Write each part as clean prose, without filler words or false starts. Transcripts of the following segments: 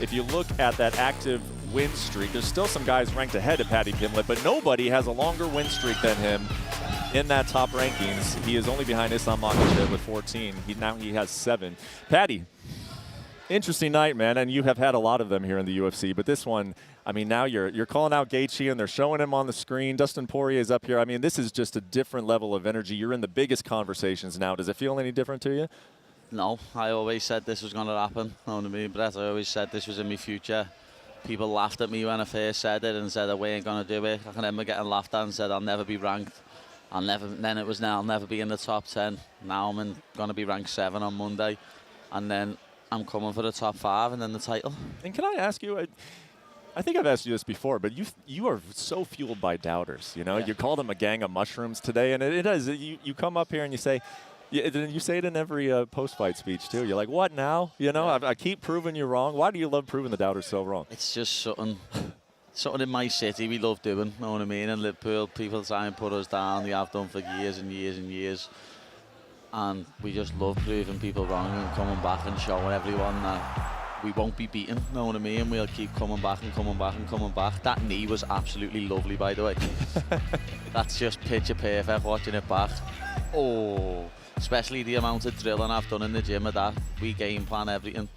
if you look at that active win streak, there's still some guys ranked ahead of Paddy Pimblett, but nobody has a longer win streak than him in that top rankings. He is only behind Islam Makhachev with 14. Now he has 7. Paddy, interesting night, man, and you have had a lot of them here in the UFC, but this one, I mean, now you're calling out Gaethje, and they're showing him on the screen. Dustin Poirier is up here. I mean, this is just a different level of energy. You're in the biggest conversations now. Does it feel any different to you? No, I always said this was going to happen. You know what I mean, Brett? I always said this was in my future. People laughed at me when I first said it and said I weren't going to do it. I can remember getting laughed at and said I'll never be ranked. Then it was I'll never be in the top 10. Now I'm going to be ranked 7 on Monday. And then I'm coming for the top 5 and then the title. And can I ask you, I think I've asked you this before, but you are so fueled by doubters. You know, you call them a gang of mushrooms today, and it is. You come up here and you say, you say it in every post-fight speech too. You're like, what now? You know, I keep proving you wrong. Why do you love proving the doubters so wrong? It's just something in my city we love doing. You know what I mean? In Liverpool, people try and put us down. They have done for years and years and years. And we just love proving people wrong and coming back and showing everyone that we won't be beaten, you know what I mean? We'll keep coming back and coming back and coming back. That knee was absolutely lovely, by the way. That's just picture perfect watching it back. Oh, especially the amount of drilling I've done in the gym of that. We game plan everything.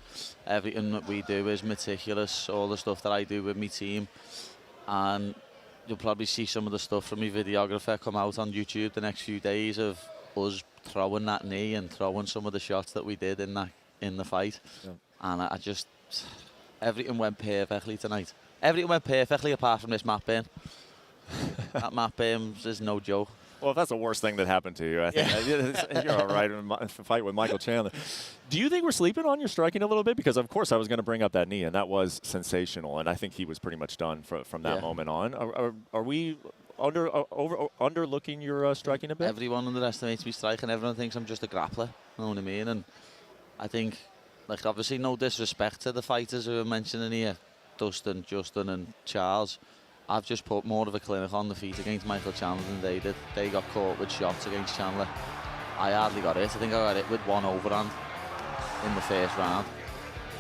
Everything that we do is meticulous, all the stuff that I do with my team. And you'll probably see some of the stuff from my videographer come out on YouTube the next few days of us throwing that knee and throwing some of the shots that we did in the fight. Yeah. And I just, everything went perfectly tonight. Everything went perfectly apart from this mat burn. That mat burn is no joke. Well, if that's the worst thing that happened to you, I think you're all right in a fight with Michael Chandler. Do you think we're sleeping on your striking a little bit? Because, of course, I was going to bring up that knee, and that was sensational. And I think he was pretty much done from that moment on. Are we underlooking your striking a bit? Everyone underestimates me striking. Everyone thinks I'm just a grappler. You know what I mean? And I think, like, obviously, no disrespect to the fighters who are mentioning here, Dustin, Justin, and Charles. I've just put more of a clinic on the feet against Michael Chandler than they did. They got caught with shots against Chandler. I hardly got it. I think I got it with one overhand in the first round.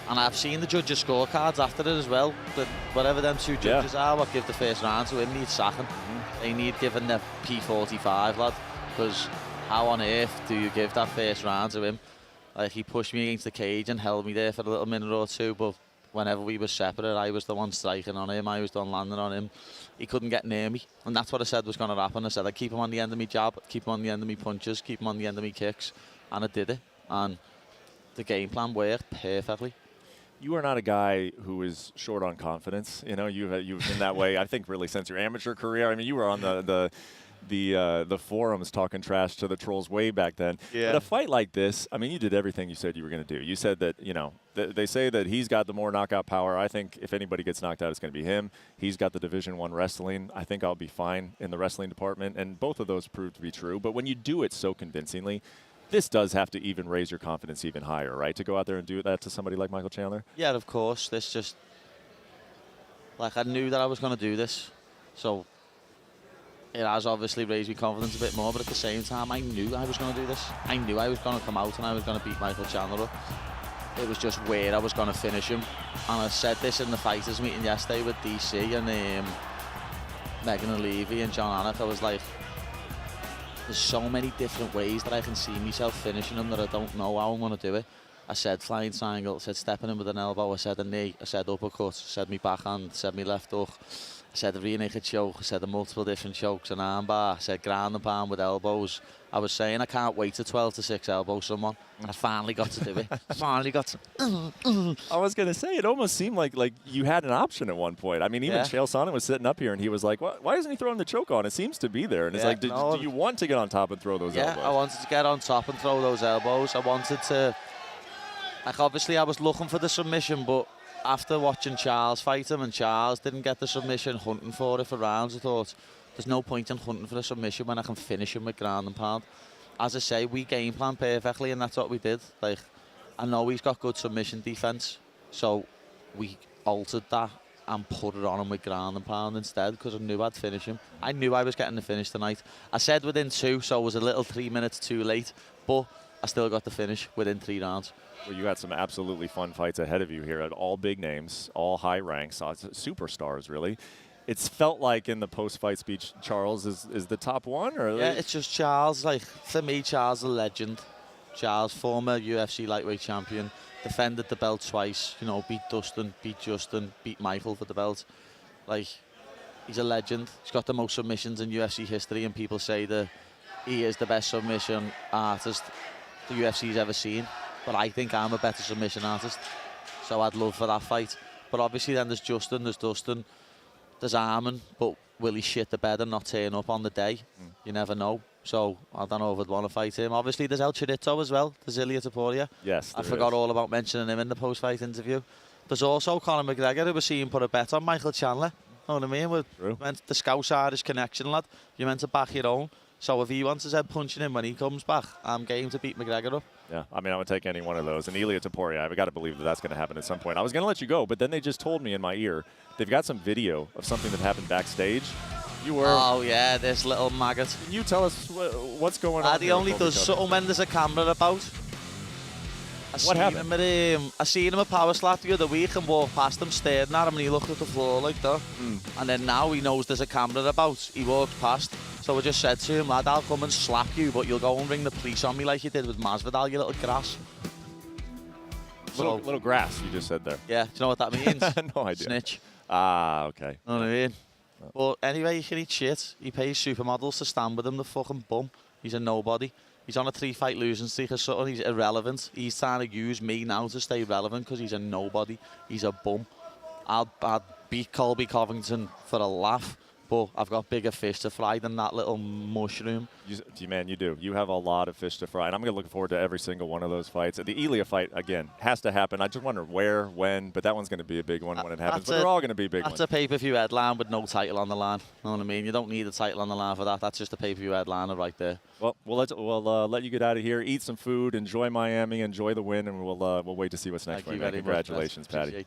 And I've seen the judges' scorecards after it as well. That whatever them 2 judges are, what give the first round to him, need sacking. They need giving the P45, lad. Because how on earth do you give that first round to him? Like, he pushed me against the cage and held me there for a little minute or two, but whenever we were separate, I was the one striking on him. I was the one landing on him. He couldn't get near me. And that's what I said was going to happen. I said I'd keep him on the end of me jab, keep him on the end of me punches, keep him on the end of me kicks. And I did it. And the game plan worked perfectly. You are not a guy who is short on confidence. You know, you've been that way, I think, really since your amateur career. I mean, you were on the forums talking trash to the trolls way back then. Yeah. But a fight like this, I mean, you did everything you said you were going to do. You said that, you know, they say that he's got the more knockout power. I think if anybody gets knocked out, it's going to be him. He's got the Division I wrestling. I think I'll be fine in the wrestling department. And both of those proved to be true. But when you do it so convincingly, this does have to even raise your confidence even higher, right? To go out there and do that to somebody like Michael Chandler? Yeah, of course. This just, like, I knew that I was going to do this. So it has obviously raised my confidence a bit more, but at the same time, I knew I was going to do this. I knew I was going to come out and I was going to beat Michael Chandler up. It was just where I was going to finish him. And I said this in the fighters meeting yesterday with DC and Megan O'Leary and John Anik. I was like, there's so many different ways that I can see myself finishing him that I don't know how I'm going to do it. I said flying triangle, I said stepping in with an elbow, I said a knee, I said uppercut, I said me backhand, I said me left hook, I said a rear naked choke, I said the multiple different chokes, an armbar, I said ground and pound with elbows. I was saying I can't wait to 12-6 elbow someone. I finally got to do it. I finally got to. I was going to say, it almost seemed like you had an option at one point. I mean, even Chael Sonnen was sitting up here and he was like, why isn't he throwing the choke on? It seems to be there. And it's like, do you want to get on top and throw those elbows? Yeah, I wanted to get on top and throw those elbows. I wanted to, like, obviously I was looking for the submission, but after watching Charles fight him and Charles didn't get the submission, hunting for it for rounds, I thought, there's no point in hunting for a submission when I can finish him with ground and pound. As I say, we game plan perfectly, and that's what we did. Like, I know he's got good submission defense, so we altered that and put it on him with ground and pound instead, because I knew I'd finish him. I knew I was getting the finish tonight. I said within 2, so it was a little 3 minutes too late, but I still got the finish within 3 rounds. Well, you got some absolutely fun fights ahead of you here at all big names, all high ranks, superstars, really. It's felt like in the post-fight speech, Charles is the top one? Or Yeah, it's just Charles. Like, for me, Charles is a legend. Charles, former UFC lightweight champion, defended the belt twice, you know, beat Dustin, beat Justin, beat Michael for the belt. Like, he's a legend. He's got the most submissions in UFC history, and people say that he is the best submission artist the UFC's ever seen. But I think I'm a better submission artist, so I'd love for that fight. But obviously then there's Justin, there's Dustin, there's Armin, but will he shit the bed and not turn up on the day? You never know. So I don't know if I'd want to fight him. Obviously there's El Chirito as well, there's Ilia Topuria. Yes, I forgot all about mentioning him in the post-fight interview. There's also Conor McGregor, who was seen put a bet on Michael Chandler. Know what I mean? The Scouse Irish connection, lad. You're meant to back your own. So if he wants his head punching him when he comes back, I'm game to beat McGregor up. Yeah, I mean, I would take any one of those. And Ilia Topuria, I've got to believe that that's going to happen at some point. I was going to let you go, but then they just told me in my ear they've got some video of something that happened backstage. You were... Oh, yeah, this little maggot. Can you tell us what's going on? He only does something when there's a camera about. What happened? I seen him at Power Slap the other week and walked past him, staring at him, and he looked at the floor like that. And then now he knows there's a camera about. He walked past. So I just said to him, lad, I'll come and slap you, but you'll go and ring the police on me like you did with Masvidal, you little grass. Little grass, you just said there. Yeah, do you know what that means? No idea. Snitch. Ah, okay. Know what I mean? But anyway, he can eat shit. He pays supermodels to stand with him, the fucking bum. He's a nobody. He's on a 3-fight losing streak or something. He's irrelevant. He's trying to use me now to stay relevant because he's a nobody. He's a bum. I'd beat Colby Covington for a laugh, but I've got bigger fish to fry than that little mushroom. Man, you do. You have a lot of fish to fry, and I'm going to look forward to every single one of those fights. The Ilia fight, again, has to happen. I just wonder where, when, but that one's going to be a big one when it happens. But they're all going to be big ones. That's a pay-per-view headline with no title on the line. You know what I mean? You don't need a title on the line for that. That's just a pay-per-view headliner right there. Well, we'll let you get out of here, eat some food, enjoy Miami, enjoy the win, and we'll wait to see what's next. Thank you very much. Congratulations, Paddy.